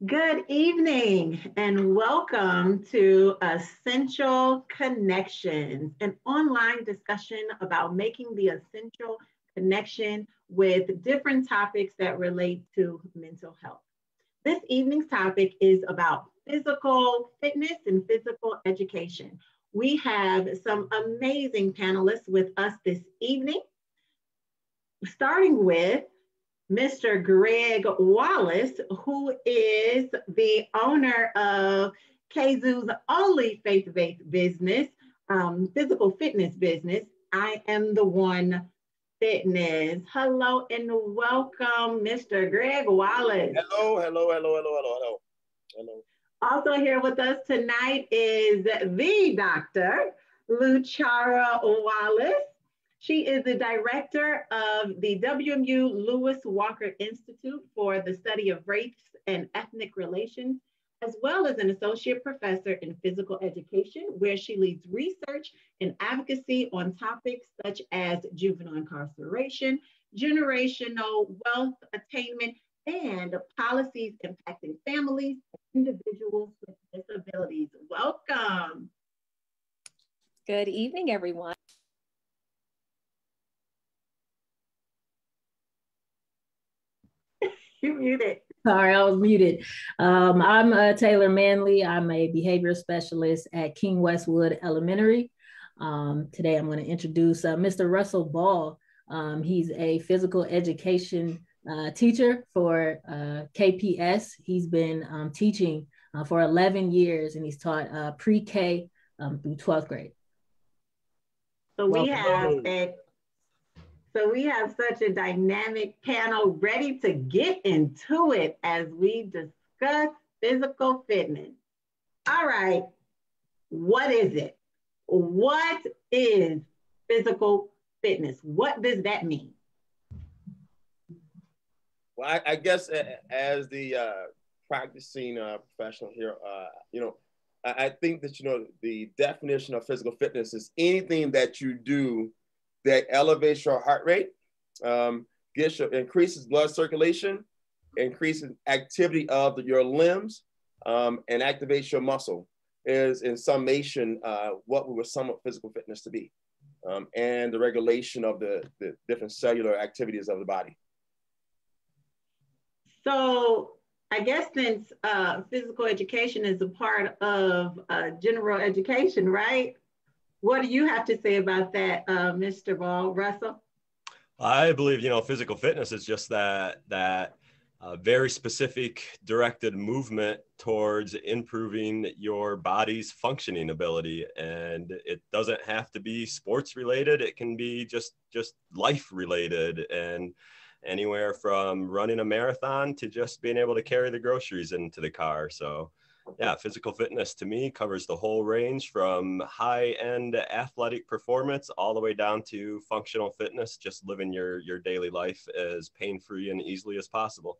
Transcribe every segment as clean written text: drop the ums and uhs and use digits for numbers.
Good evening and welcome to Essential Connections, an online discussion about making the essential connection with different topics that relate to mental health. This evening's topic is about physical fitness and physical education. We have some amazing panelists with us this evening, starting with Mr. Greg Wallace, who is the owner of KZoo's only faith-based business, physical fitness business. I am the one fitness. Hello and welcome, Mr. Greg Wallace. Hello. Also here with us tonight is the Dr. Luchara Wallace. She is the director of the WMU Lewis Walker Institute for the Study of Race and Ethnic Relations, as well as an associate professor in physical education, where she leads research and advocacy on topics such as juvenile incarceration, generational wealth attainment, and policies impacting families and individuals with disabilities. Welcome. Good evening, everyone. You muted. Sorry, I was muted. I'm Taylor Manley. I'm a behavior specialist at King Westwood Elementary. Today I'm going to introduce Mr. Russell Ball. He's a physical education teacher for KPS. He's been teaching for 11 years and he's taught pre-K through 12th grade. So we have such a dynamic panel ready to get into it as we discuss physical fitness. All right, what is it? What is physical fitness? What does that mean? Well, I guess as the practicing professional here, I think that, the definition of physical fitness is anything that you do that elevates your heart rate, increases blood circulation, increases activity of your limbs, and activates your muscle is in summation what we would sum up physical fitness to be, and the regulation of the different cellular activities of the body. So I guess since physical education is a part of general education, right? What do you have to say about that, Mr. Ball? Russell? I believe, physical fitness is just that very specific directed movement towards improving your body's functioning ability. And it doesn't have to be sports related. It can be just life related, and anywhere from running a marathon to just being able to carry the groceries into the car. So yeah, physical fitness to me covers the whole range from high-end athletic performance all the way down to functional fitness, just living your daily life as pain-free and easily as possible.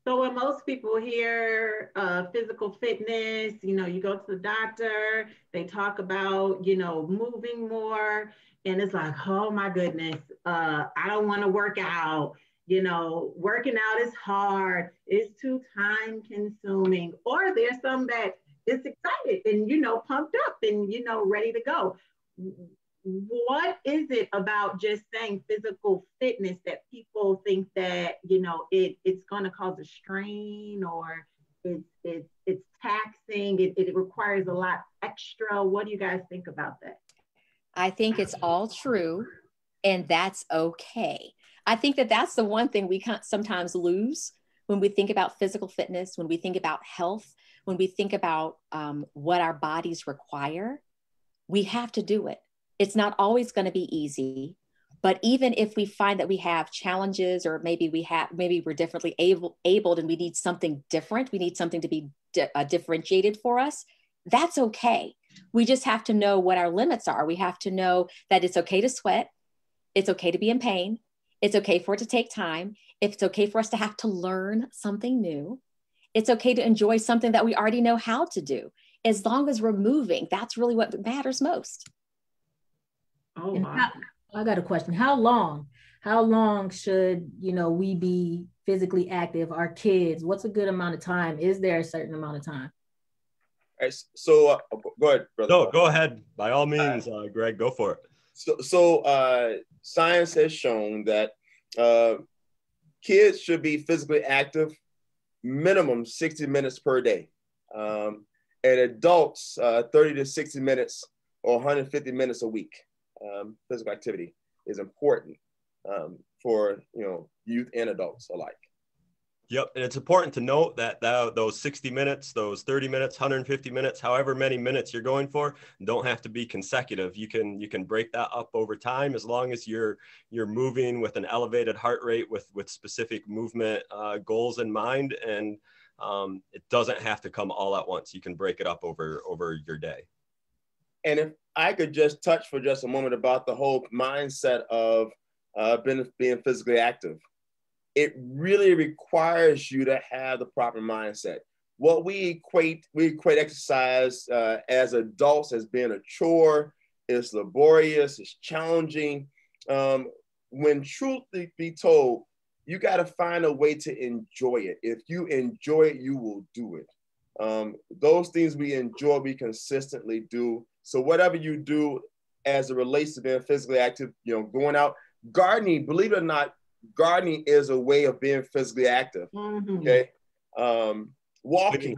So when most people hear physical fitness, you go to the doctor, they talk about, moving more, and it's like, oh my goodness, I don't want to work out. Working out is hard, it's too time consuming, or there's some that is excited and, pumped up and, ready to go. What is it about just saying physical fitness that people think that, it's going to cause a strain, or it's taxing, it requires a lot extra? What do you guys think about that? I think it's all true, and that's okay. I think that that's the one thing we can't sometimes lose when we think about physical fitness, when we think about health, when we think about what our bodies require. We have to do it. It's not always going to be easy, but even if we find that we have challenges, or maybe we're differently abled and we need something different, we need something to be differentiated for us, that's okay. We just have to know what our limits are. We have to know that it's okay to sweat. It's okay to be in pain. It's okay for it to take time. It's okay for us to have to learn something new. It's okay to enjoy something that we already know how to do. As long as we're moving, that's really what matters most. Oh, wow. I got a question. How long how long should, we be physically active? Our kids, what's a good amount of time? Is there a certain amount of time? All right, so go ahead, brother. No, go ahead. By all means, Greg, go for it. So science has shown that kids should be physically active minimum 60 minutes per day. And adults, 30 to 60 minutes or 150 minutes a week. Physical activity is important for youth and adults alike. Yep, and it's important to note that those 60 minutes, those 30 minutes, 150 minutes, however many minutes you're going for, don't have to be consecutive. You can break that up over time as long as you're moving with an elevated heart rate with specific movement goals in mind, and it doesn't have to come all at once. You can break it up over your day. And if I could just touch for just a moment about the whole mindset of being physically active. It really requires you to have the proper mindset. What we equate exercise as adults as being a chore. It's laborious, it's challenging. When truth be told, you got to find a way to enjoy it. If you enjoy it, you will do it. Those things we enjoy, we consistently do. So whatever you do as it relates to being physically active, going out, gardening, believe it or not, gardening is a way of being physically active. Mm-hmm. Okay. Walking.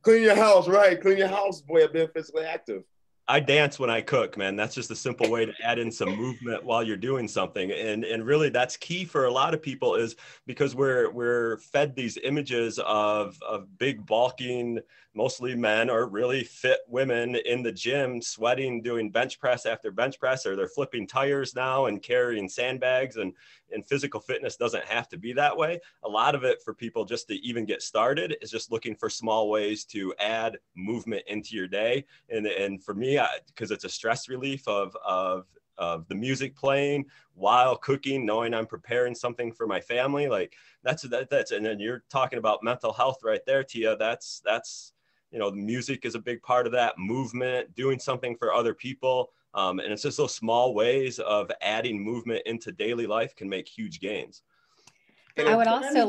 Clean your house, right? Clean your house, way of being physically active. I dance when I cook, man. That's just a simple way to add in some movement while you're doing something. And really that's key for a lot of people, is because we're fed these images of big bulking, mostly men or really fit women in the gym, sweating, doing bench press after bench press, or they're flipping tires now and carrying sandbags. And physical fitness doesn't have to be that way. A lot of it for people just to even get started is just looking for small ways to add movement into your day. And for me, because it's a stress relief of the music playing while cooking, knowing I'm preparing something for my family, like that's, and then you're talking about mental health right there, Tia. That's, the music is a big part of that, movement, doing something for other people. And it's just those small ways of adding movement into daily life can make huge gains. I would also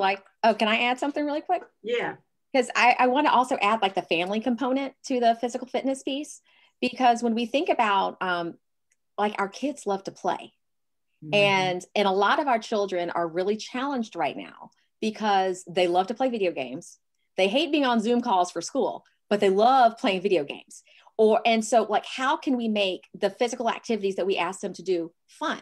can I add something really quick? Yeah. Because I want to also add like the family component to the physical fitness piece, because when we think about like our kids love to play, mm-hmm. and a lot of our children are really challenged right now because they love to play video games. They hate being on Zoom calls for school, but they love playing video games. And so like, how can we make the physical activities that we ask them to do fun?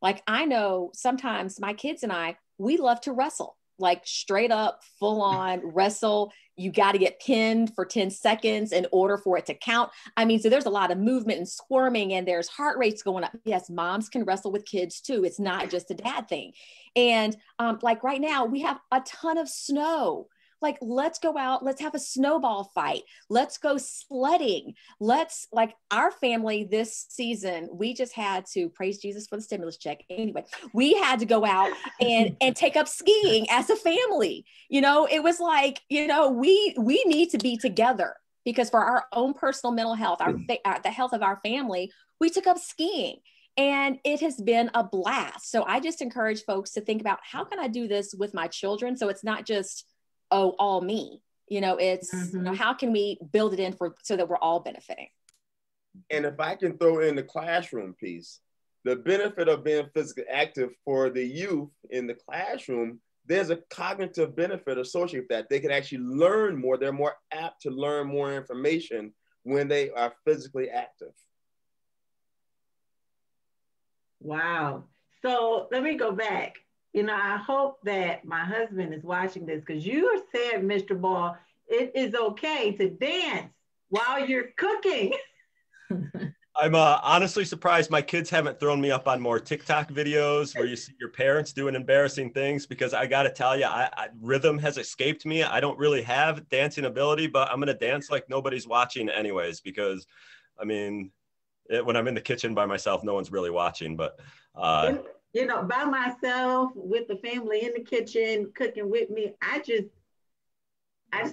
Like, I know sometimes my kids and we love to wrestle, like straight up, full on wrestle. You got to get pinned for 10 seconds in order for it to count. I mean, so there's a lot of movement and squirming, and there's heart rates going up. Yes, moms can wrestle with kids too. It's not just a dad thing. And like right now we have a ton of snow. Like, let's go out, let's have a snowball fight. Let's go sledding. Like our family this season, we just had to, praise Jesus for the stimulus check. Anyway, we had to go out and take up skiing as a family. It was like, we need to be together, because for our own personal mental health, the health of our family, we took up skiing. And it has been a blast. So I just encourage folks to think about, how can I do this with my children? So it's not just, all me, it's, mm-hmm. How can we build it in so that we're all benefiting? And if I can throw in the classroom piece, the benefit of being physically active for the youth in the classroom, there's a cognitive benefit associated with that. They can actually learn more. They're more apt to learn more information when they are physically active. Wow. So let me go back. I hope that my husband is watching this, because you said, Mr. Ball, it is okay to dance while you're cooking. I'm honestly surprised my kids haven't thrown me up on more TikTok videos where you see your parents doing embarrassing things, because I got to tell you, rhythm has escaped me. I don't really have dancing ability, but I'm going to dance like nobody's watching anyways, because when I'm in the kitchen by myself, no one's really watching, but by myself with the family in the kitchen cooking with me, I just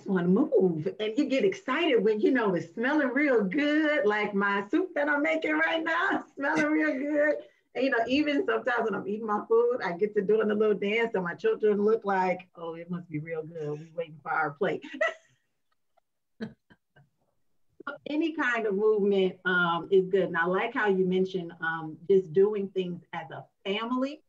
want to move. And you get excited when it's smelling real good, like my soup that I'm making right now, smelling real good. You know, even sometimes when I'm eating my food, I get to doing a little dance, and my children look like, oh, it must be real good. We're waiting for our plate. Any kind of movement is good. And I like how you mentioned just doing things as a family,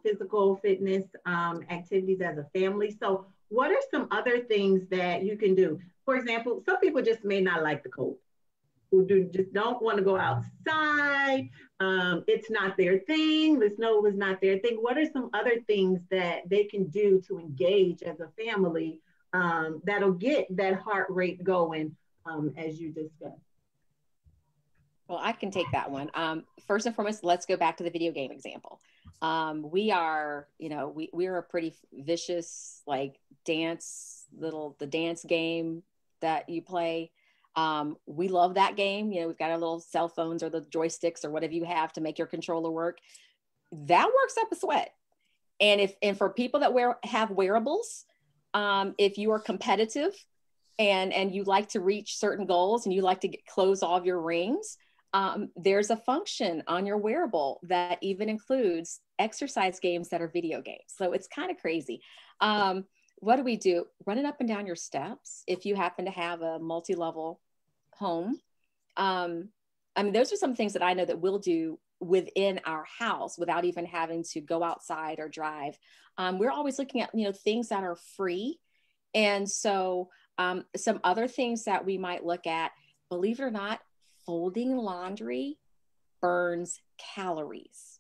physical fitness activities as a family. So what are some other things that you can do? For example, some people just may not like the cold, who just don't want to go outside. It's not their thing. The snow is not their thing. What are some other things that they can do to engage as a family that'll get that heart rate going as you discussed? Well, I can take that one. First and foremost, let's go back to the video game example. We are, you know, we're a pretty vicious, like the dance game that you play. We love that game. You know, we've got our little cell phones or the joysticks or whatever you have to make your controller work. That works up a sweat. And for people that have wearables, if you are competitive and you like to reach certain goals and you like to close all of your rings, there's a function on your wearable that even includes exercise games that are video games. So it's kind of crazy. What do we do? Run it up and down your steps. If you happen to have a multi-level home. I mean, those are some things that I know that we'll do within our house without even having to go outside or drive. We're always looking at, you know, things that are free. And so some other things that we might look at, believe it or not, folding laundry burns calories.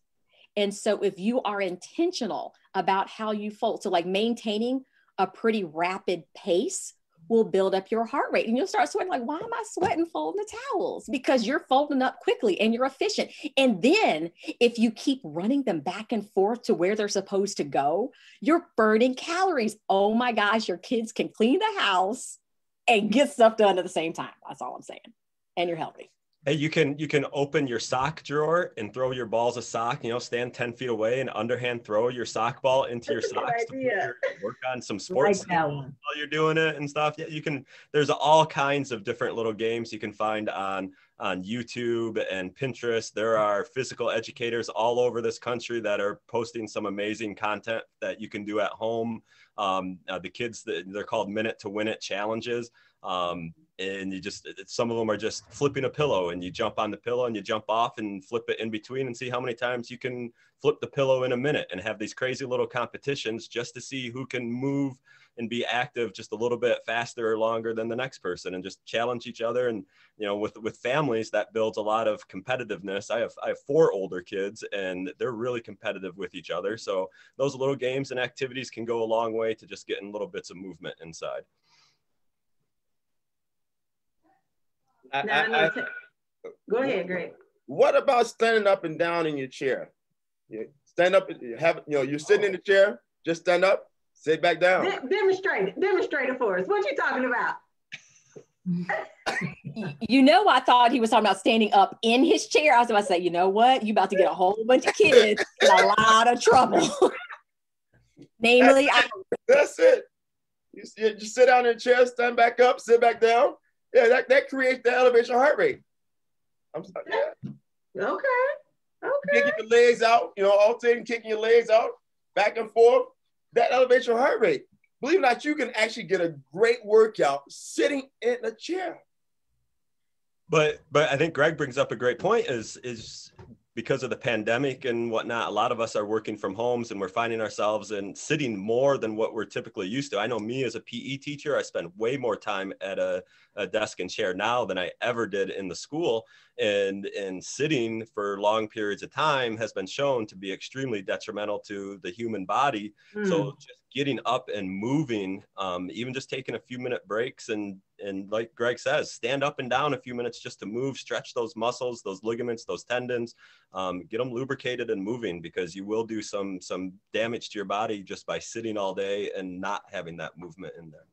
And so if you are intentional about how you fold, so like maintaining a pretty rapid pace will build up your heart rate, and you'll start sweating like, why am I sweating folding the towels? Because you're folding up quickly and you're efficient. And then if you keep running them back and forth to where they're supposed to go, you're burning calories. Oh my gosh, your kids can clean the house and get stuff done at the same time. That's all I'm saying. And you're healthy. Hey, you can open your sock drawer and throw your balls of sock, you know, stand 10 feet away and underhand throw your sock ball into your socks to work on some sports while you're doing it and stuff. Yeah, you can, there's all kinds of different little games you can find on YouTube and Pinterest. There are physical educators all over this country that are posting some amazing content that you can do at home. The kids, they're called Minute to Win It challenges. And you just, some of them are just flipping a pillow and you jump on the pillow and you jump off and flip it in between and see how many times you can flip the pillow in a minute, and have these crazy little competitions just to see who can move and be active just a little bit faster or longer than the next person, and just challenge each other. And, you know, with families, that builds a lot of competitiveness. I have 4 older kids and they're really competitive with each other. So those little games and activities can go a long way to just getting little bits of movement inside. Go ahead, Greg. What about standing up and down in your chair? You stand up, you're sitting in the chair, just stand up, sit back down. Demonstrate it for us. What you talking about? You know, I thought he was talking about standing up in his chair. I was about to say, you know what? You about to get a whole bunch of kids in a lot of trouble. Namely, that's it. You just sit down in the chair, stand back up, sit back down. Yeah, that creates the elevation heart rate. I'm sorry. Yeah. Okay. Kicking your legs out, alternating, kicking your legs out, back and forth. That elevation heart rate. Believe it or not, you can actually get a great workout sitting in a chair. But I think Greg brings up a great point, is because of the pandemic and whatnot, a lot of us are working from homes and we're finding ourselves in sitting more than what we're typically used to. I know me as a PE teacher, I spend way more time at a desk and chair now than I ever did in the school. And sitting for long periods of time has been shown to be extremely detrimental to the human body. So just getting up and moving, even just taking a few minute breaks and like Greg says, stand up and down a few minutes just to move, stretch those muscles, those ligaments, those tendons, get them lubricated and moving, because you will do some damage to your body just by sitting all day and not having that movement in there.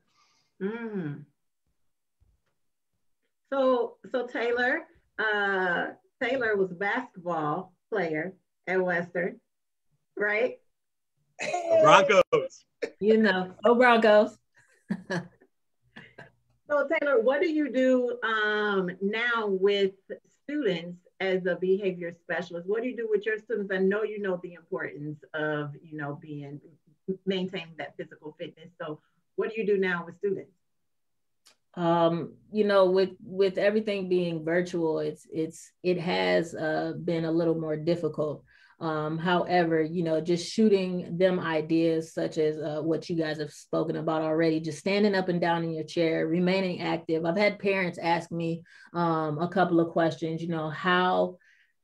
So Taylor was a basketball player at Western, right? Broncos. Go Broncos. So Taylor, what do you do now with students as a behavior specialist? What do you do with your students? I know you know the importance of, maintaining that physical fitness. So what do you do now with students? With everything being virtual, it has been a little more difficult. However, just shooting them ideas such as what you guys have spoken about already, just standing up and down in your chair, remaining active. I've had parents ask me a couple of questions,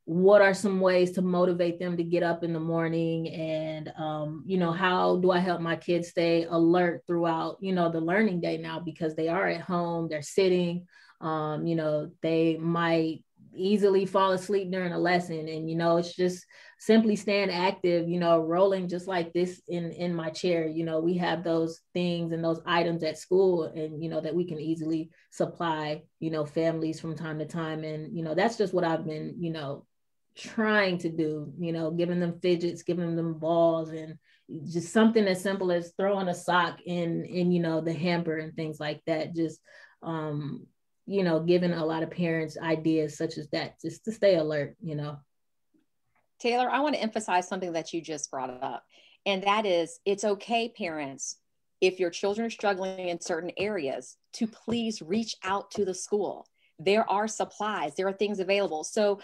what are some ways to motivate them to get up in the morning, and how do I help my kids stay alert throughout the learning day now, because they are at home, they're sitting, they might easily fall asleep during a lesson, and it's just simply staying active, rolling just like this in my chair. We have those things and those items at school, and that we can easily supply families from time to time, and that's just what I've been trying to do, giving them fidgets, giving them balls, and just something as simple as throwing a sock in the hamper and things like that. Just giving a lot of parents ideas such as that, just to stay alert. Taylor, I want to emphasize something that you just brought up, and that is, it's okay, parents, if your children are struggling in certain areas, to please reach out to the school. There are supplies, there are things available. So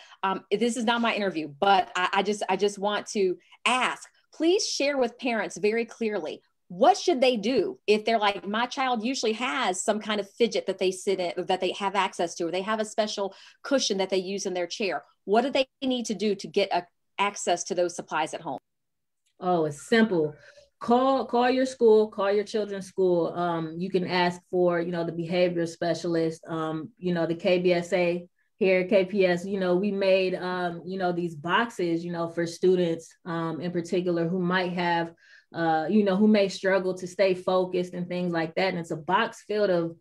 this is not my interview, but I just want to ask, please share with parents very clearly, what should they do if they're like, my child usually has some kind of fidget that they sit in, that they have access to, or they have a special cushion that they use in their chair. What do they need to do to get access to those supplies at home? Oh, it's simple. Call your school, call your children's school. You can ask for, the behavior specialist, the KBSA here at KPS, we made, these boxes, for students in particular who might have, who may struggle to stay focused and things like that. And it's a box filled of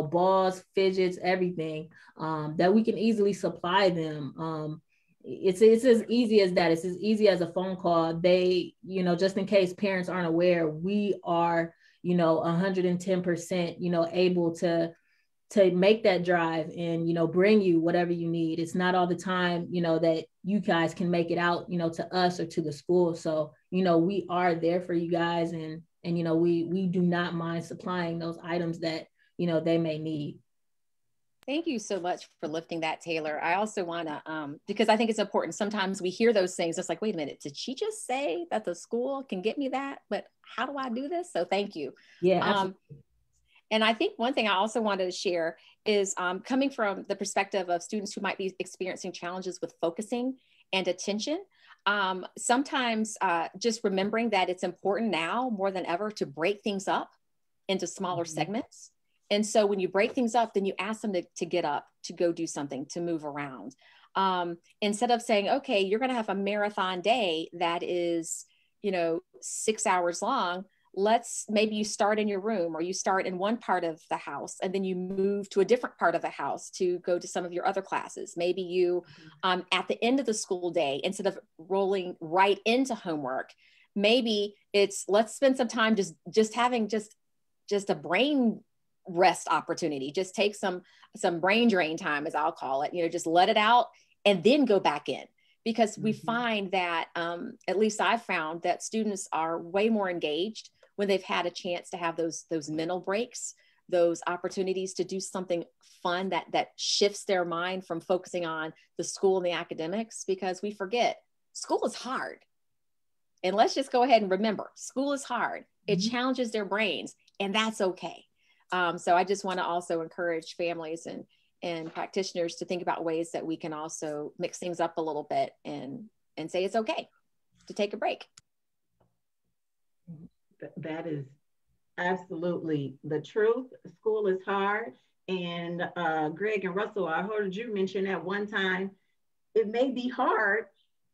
balls, fidgets, everything that we can easily supply them. It's as easy as that. It's as easy as a phone call. They, just in case parents aren't aware, we are, 110%, able to make that drive and, bring you whatever you need. It's not all the time, that you guys can make it out, to us or to the school. So, we are there for you guys, and we do not mind supplying those items that, they may need. Thank you so much for lifting that, Taylor. I also want to, because I think it's important. Sometimes we hear those things. It's like, wait a minute, did she just say that the school can get me that? But how do I do this? So thank you. Yeah. And I think one thing I also wanted to share is coming from the perspective of students who might be experiencing challenges with focusing and attention. Sometimes just remembering that it's important now more than ever to break things up into smaller segments. And so when you break things up, then you ask them to get up, to go do something, to move around. Instead of saying, okay, you're going to have a marathon day that is, 6 hours long. Maybe you start in your room, or you start in one part of the house and then you move to a different part of the house to go to some of your other classes. Maybe you, at the end of the school day, instead of rolling right into homework, maybe it's, let's spend some time just having just a brain rest opportunity. Just take some brain drain time, as I'll call it, just let it out and then go back in. Because we find that, at least I've found that students are way more engaged when they've had a chance to have those mental breaks, those opportunities to do something fun that shifts their mind from focusing on the school and the academics, because we forget school is hard. And let's just go ahead and remember, school is hard. It challenges their brains, and that's okay. So I just want to also encourage families and practitioners to think about ways that we can also mix things up a little bit and say it's okay to take a break. That is absolutely the truth. School is hard. And Greg and Russell, I heard you mention at one time, it may be hard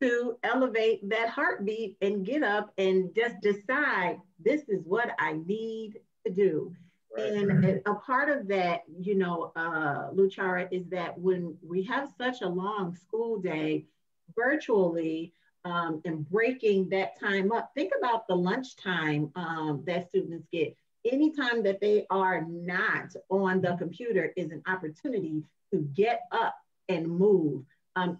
to elevate that heartbeat and get up and just decide, this is what I need to do. Right. And a part of that, Luchara, is that when we have such a long school day virtually, and breaking that time up, think about the lunchtime that students get. Anytime that they are not on the computer is an opportunity to get up and move.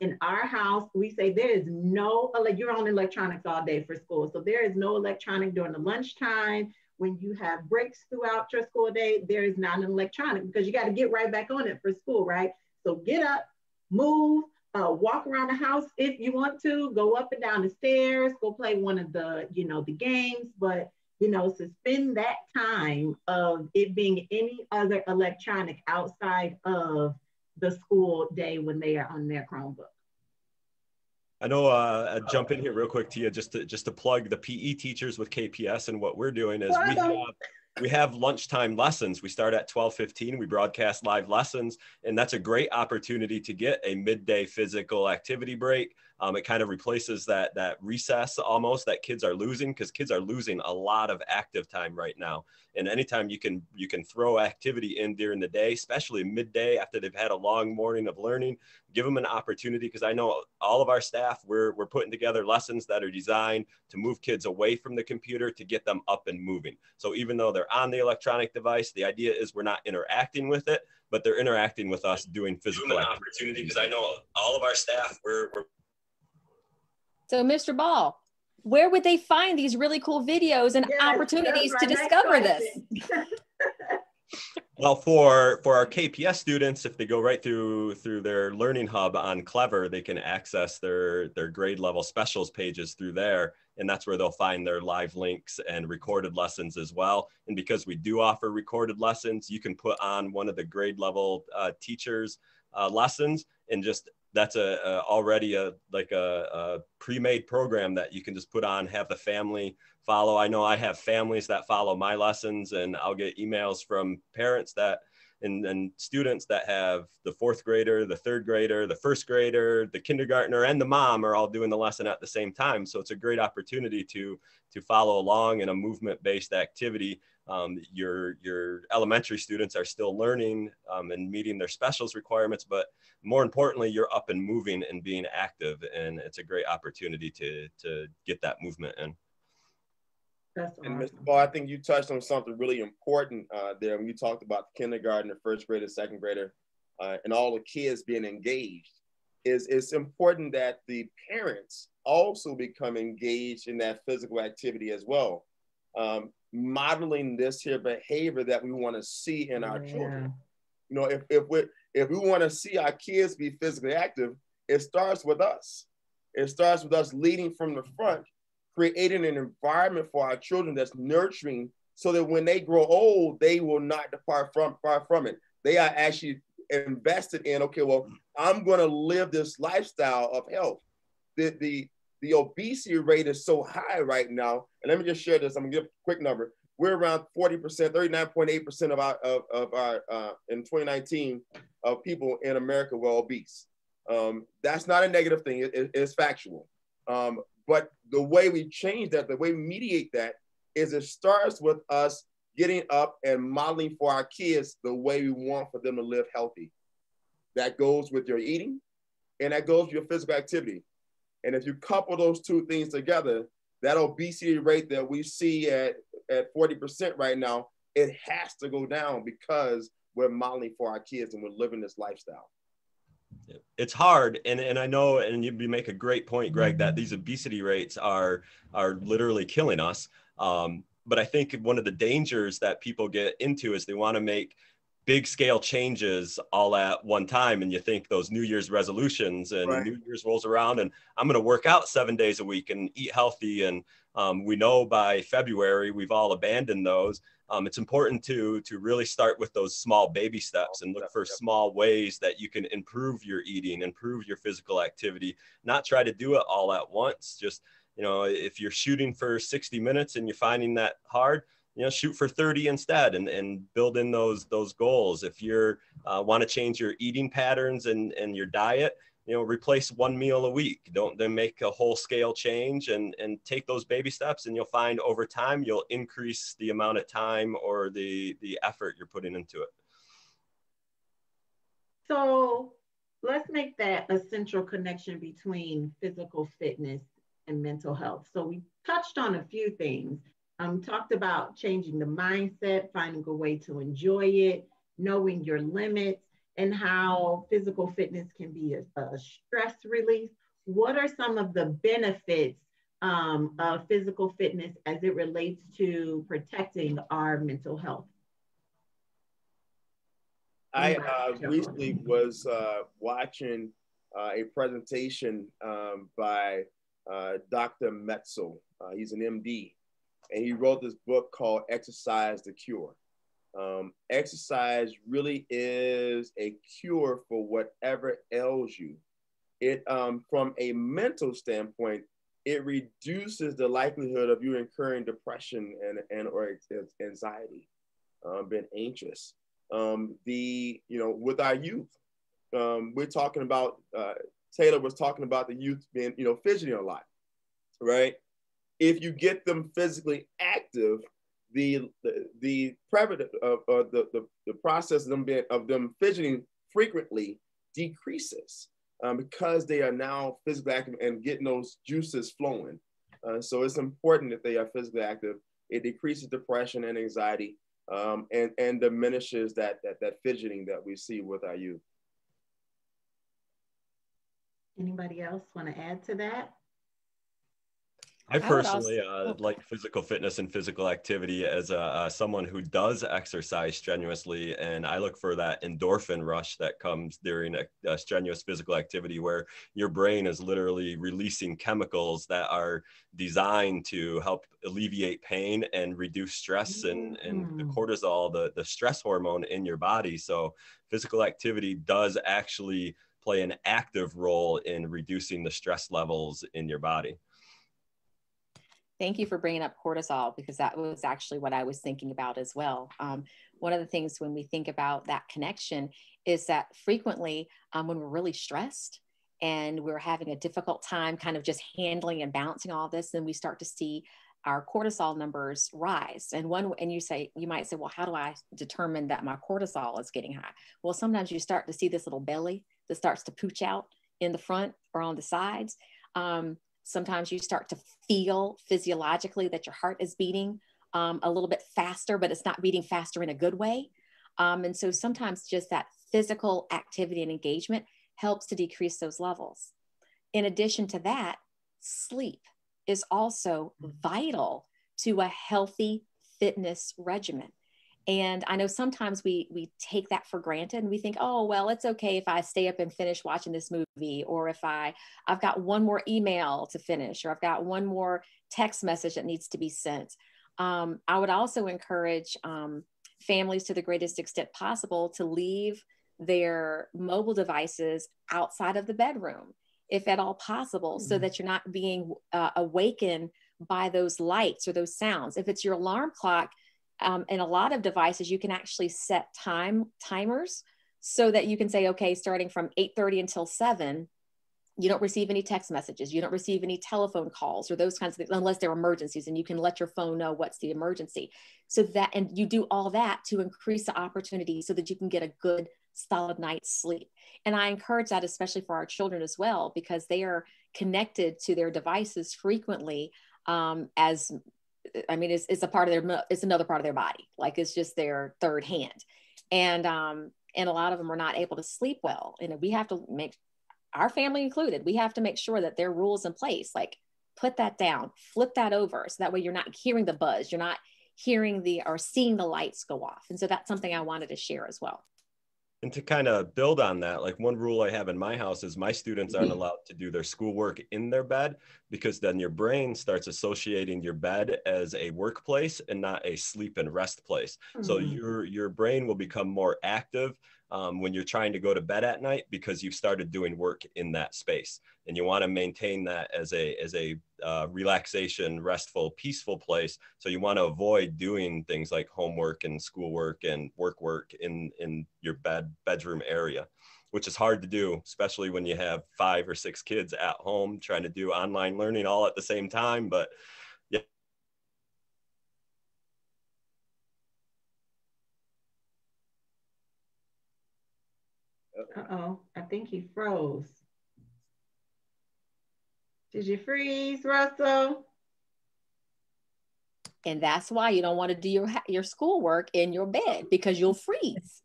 In our house, we say there is no, you're on electronics all day for school. So there is no electronic during the lunchtime. When you have breaks throughout your school day, there is not an electronic because you got to get right back on it for school, right? So get up, move, walk around the house if you want to, go up and down the stairs, go play one of the, the games, but, suspend that time of it being any other electronic outside of the school day when they are on their Chromebook. I know, I'll jump in here real quick, Tia, just to plug the PE teachers with KPS. And what we're doing is we have lunchtime lessons. We start at 12:15. We broadcast live lessons, and that's a great opportunity to get a midday physical activity break. It kind of replaces that recess almost that kids are losing, because kids are losing a lot of active time right now. And anytime you can throw activity in during the day, especially midday after they've had a long morning of learning, give them an opportunity, because I know all of our staff, we're putting together lessons that are designed to move kids away from the computer to get them up and moving. So even though they're on the electronic device, the idea is we're not interacting with it, but they're interacting with us doing physical activity, because I know all of our staff, we're So Mr. Ball, where would they find these really cool videos and opportunities to discover this? Well, for our KPS students, if they go right through their Learning Hub on Clever, they can access their grade level specials pages through there. And that's where they'll find their live links and recorded lessons as well. And because we do offer recorded lessons, you can put on one of the grade level teachers' lessons, and just that's already a pre-made program that you can just put on, have the family follow. I know I have families that follow my lessons, and I'll get emails from parents that and students that have the fourth grader, the third grader, the first grader, the kindergartner, and the mom are all doing the lesson at the same time. So it's a great opportunity to follow along in a movement-based activity. Your elementary students are still learning and meeting their specials requirements, but more importantly, you're up and moving and being active, and it's a great opportunity to get that movement in. That's awesome. And Mr. Ball, I think you touched on something really important there when you talked about the kindergartner, first grader, second grader, and all the kids being engaged. It's important that the parents also become engaged in that physical activity as well, modeling this here behavior that we want to see in our children. You know, if we want to see our kids be physically active, it starts with us. It starts with us leading from the front, creating an environment for our children that's nurturing, so that when they grow old, they will not depart far from it. They are actually invested in, okay, well, I'm going to live this lifestyle of health. The obesity rate is so high right now, and let me just share this. I'm gonna give a quick number. We're around 40%, 39.8% of our in 2019 of people in America were obese. That's not a negative thing. It's factual. But the way we change that, the way we mediate that, is it starts with us getting up and modeling for our kids the way we want for them to live healthy. That goes with your eating, and that goes with your physical activity. And if you couple those two things together, that obesity rate that we see at 40% right now, it has to go down, because we're modeling for our kids and we're living this lifestyle. It's hard, and I know, and you make a great point, Greg, that these obesity rates are literally killing us. But I think one of the dangers that people get into is they want to make big scale changes all at one time, and you think those New Year's resolutions, and right. New Year's rolls around and I'm going to work out 7 days a week and eat healthy, and we know by February we've all abandoned those. It's important to really start with those small baby steps and look for small ways that you can improve your eating, improve your physical activity, not try to do it all at once. Just, you know, if you're shooting for 60 minutes and you're finding that hard, you know, shoot for 30 instead, and build in those goals. If you're want to change your eating patterns and your diet, you know, replace one meal a week. Don't then make a whole scale change, and take those baby steps, and you'll find over time you'll increase the amount of time or the effort you're putting into it. So let's make that a central connection between physical fitness and mental health. So we touched on a few things. Talked about changing the mindset, finding a way to enjoy it, knowing your limits, and how physical fitness can be a stress relief. What are some of the benefits of physical fitness as it relates to protecting our mental health? I recently was watching a presentation by Dr. Metzel. He's an MD, and he wrote this book called Exercise the Cure. Exercise really is a cure for whatever ails you. It, from a mental standpoint, it reduces the likelihood of you incurring depression and or anxiety, being anxious. With our youth, we're talking about, Taylor was talking about the youth being, fidgeting a lot, right? If you get them physically active, the prevalence of the process of them fidgeting frequently decreases because they are now physically active and getting those juices flowing. So it's important that they are physically active. It decreases depression and anxiety. And diminishes that fidgeting that we see with our youth. Anybody else want to add to that? I personally like physical fitness and physical activity as someone who does exercise strenuously, and I look for that endorphin rush that comes during a strenuous physical activity where your brain is literally releasing chemicals that are designed to help alleviate pain and reduce stress and the cortisol, the stress hormone in your body. So physical activity does actually play an active role in reducing the stress levels in your body. Thank you for bringing up cortisol, because that was actually what I was thinking about as well. One of the things when we think about that connection is that frequently when we're really stressed and we're having a difficult time kind of just handling and balancing all this, then we start to see our cortisol numbers rise. And you might say, well, how do I determine that my cortisol is getting high? Well, sometimes you start to see this little belly that starts to pooch out in the front or on the sides. Sometimes you start to feel physiologically that your heart is beating a little bit faster, but it's not beating faster in a good way. And so sometimes just that physical activity and engagement helps to decrease those levels. In addition to that, sleep is also vital to a healthy fitness regimen. And I know sometimes we take that for granted and we think, oh, well, it's okay if I stay up and finish watching this movie, or if I've got one more email to finish, or I've got one more text message that needs to be sent. I would also encourage families to the greatest extent possible to leave their mobile devices outside of the bedroom, if at all possible, so that you're not being awakened by those lights or those sounds. If it's your alarm clock, in a lot of devices, you can actually set timers so that you can say, okay, starting from 8:30 until 7, you don't receive any text messages, you don't receive any telephone calls or those kinds of things, unless they're emergencies, and you can let your phone know what's the emergency. So that, and you do all that to increase the opportunity so that you can get a good, solid night's sleep. And I encourage that, especially for our children as well, because they are connected to their devices frequently it's a part of it's another part of their body. Like it's just their third hand. And a lot of them are not able to sleep well. And we have to make, our family included, we have to make sure that there are rules in place, like put that down, flip that over. So that way you're not hearing the buzz, you're not hearing or seeing the lights go off. And so that's something I wanted to share as well. And to kind of build on that, like one rule I have in my house is my students aren't allowed to do their schoolwork in their bed, because then your brain starts associating your bed as a workplace and not a sleep and rest place. So your brain will become more active when you're trying to go to bed at night, because you've started doing work in that space. And you want to maintain that as a relaxation, restful, peaceful place. So you want to avoid doing things like homework and schoolwork and work in your bedroom area, which is hard to do, especially when you have 5 or 6 kids at home trying to do online learning all at the same time. But yeah. Uh-oh, I think he froze. Did you freeze, Russell? And that's why you don't want to do your schoolwork in your bed, because you'll freeze.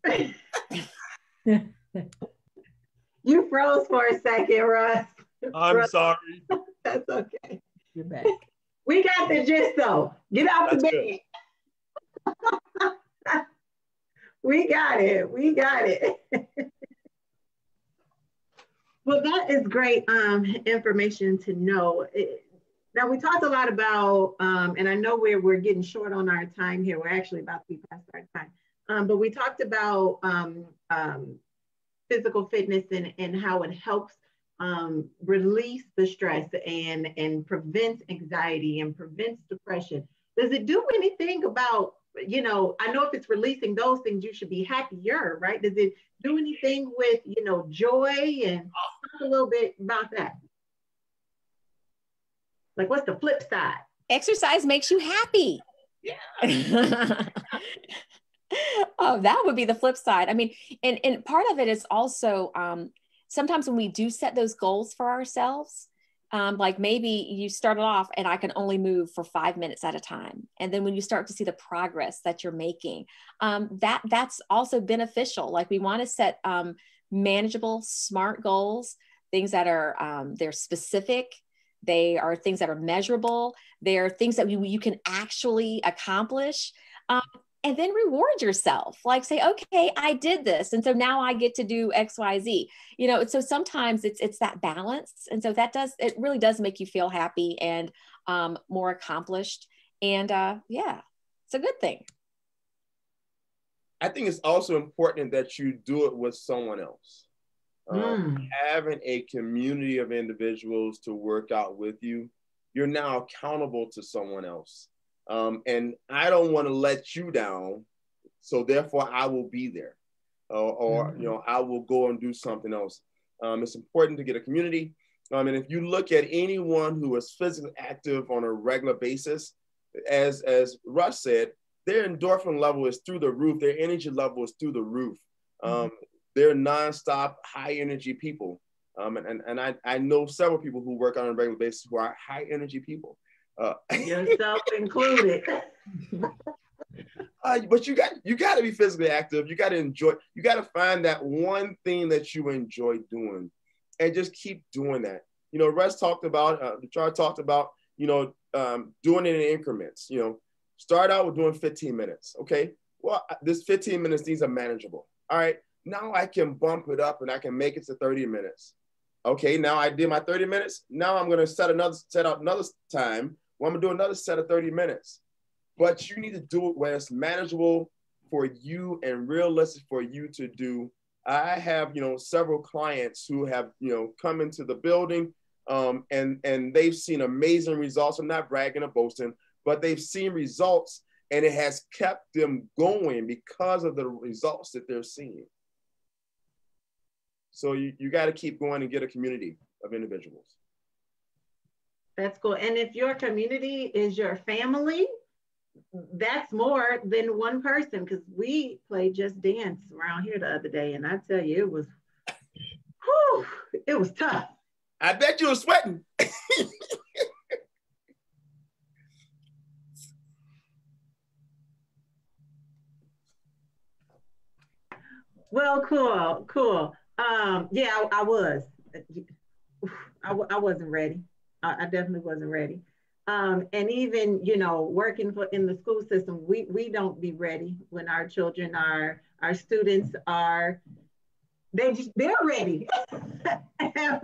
You froze for a second, Russ. I'm sorry. That's okay. You're back. We got the gist though. Get out the bed. We got it. We got it. Well, that is great information to know. Now we talked a lot about, and I know we're getting short on our time here. We're actually about to be past our time. But we talked about physical fitness and how it helps release the stress and prevents anxiety and prevents depression. Does it do anything about, you know, I know if it's releasing those things, you should be happier, right? Does it do anything with, you know, joy? And talk a little bit about that. Like, what's the flip side? Exercise makes you happy. Yeah. Oh, that would be the flip side. I mean, and part of it is also sometimes when we do set those goals for ourselves, like maybe you started off and I can only move for 5 minutes at a time. And then when you start to see the progress that you're making, that's also beneficial. Like we want to set manageable, smart goals, things that are, they're specific. They are things that are measurable. They're things that you can actually accomplish. And then reward yourself, like say, okay, I did this. And so now I get to do X, Y, Z, you know, so sometimes it's that balance. And so it really does make you feel happy and more accomplished. And yeah, it's a good thing. I think it's also important that you do it with someone else. Having a community of individuals to work out with you, you're now accountable to someone else. And I don't want to let you down, so therefore I will be there, or you know, I will go and do something else. It's important to get a community. And if you look at anyone who is physically active on a regular basis, as Russ said, their endorphin level is through the roof. Their energy level is through the roof. They're nonstop high energy people. And I know several people who work on a regular basis who are high energy people. Yourself included. But you got to be physically active. You got to enjoy. You got to find that one thing that you enjoy doing, and just keep doing that. You know, Russ talked about, Char talked about, you know, doing it in increments. You know, start out with doing 15 minutes. Okay, well, this 15 minutes, these are manageable. All right, now I can bump it up and I can make it to 30 minutes. Okay, now I did my 30 minutes. Now I'm gonna set out another time. Well, I'm gonna do another set of 30 minutes. But you need to do it where it's manageable for you and realistic for you to do. I have, you know, several clients who have, you know, come into the building and they've seen amazing results. I'm not bragging or boasting, but they've seen results and it has kept them going because of the results that they're seeing. So you got to keep going and get a community of individuals. That's cool. And if your community is your family, that's more than one person, because we played Just Dance around here the other day, and I tell you, it was tough. I bet you were sweating. Well, cool. Yeah, I was. I wasn't ready. I definitely wasn't ready. And even, you know, working in the school system, we don't be ready when our children are, our students are, they're ready. Yeah.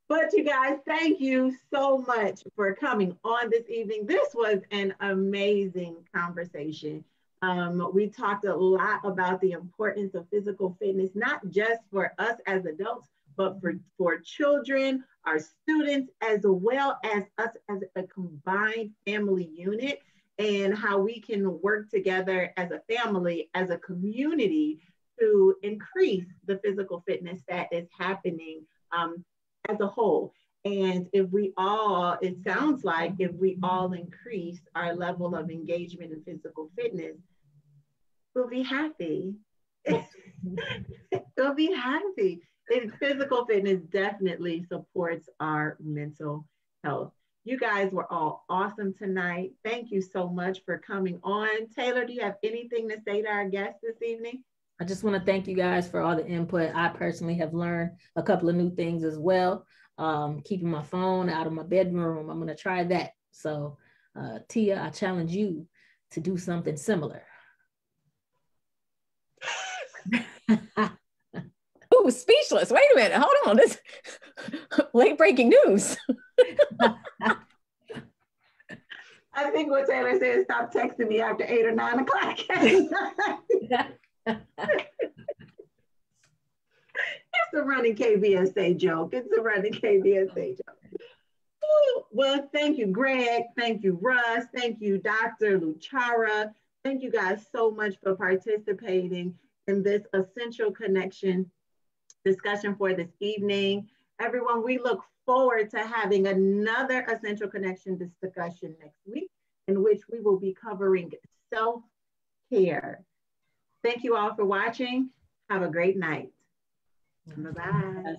But you guys, thank you so much for coming on this evening. This was an amazing conversation. We talked a lot about the importance of physical fitness, not just for us as adults, but for children, our students, as well as us as a combined family unit, and how we can work together as a family, as a community, to increase the physical fitness that is happening as a whole. And if we all, it sounds like if we all increase our level of engagement in physical fitness, we'll be happy. We'll be happy. And physical fitness definitely supports our mental health. You guys were all awesome tonight. Thank you so much for coming on. Taylor, do you have anything to say to our guests this evening? I just want to thank you guys for all the input. I personally have learned a couple of new things as well. Keeping my phone out of my bedroom. I'm going to try that. So Tia, I challenge you to do something similar. Ooh, speechless. Wait a minute. Hold on. This late breaking news. I think what Taylor said is stop texting me after 8 or 9 o'clock. It's a running KBSA joke. It's a running KBSA joke. Well, thank you, Greg. Thank you, Russ. Thank you, Dr. Luchara. Thank you guys so much for participating in this Essential Connection discussion for this evening. Everyone, we look forward to having another Essential Connection discussion next week, in which we will be covering self-care. Thank you all for watching. Have a great night. Bye-bye.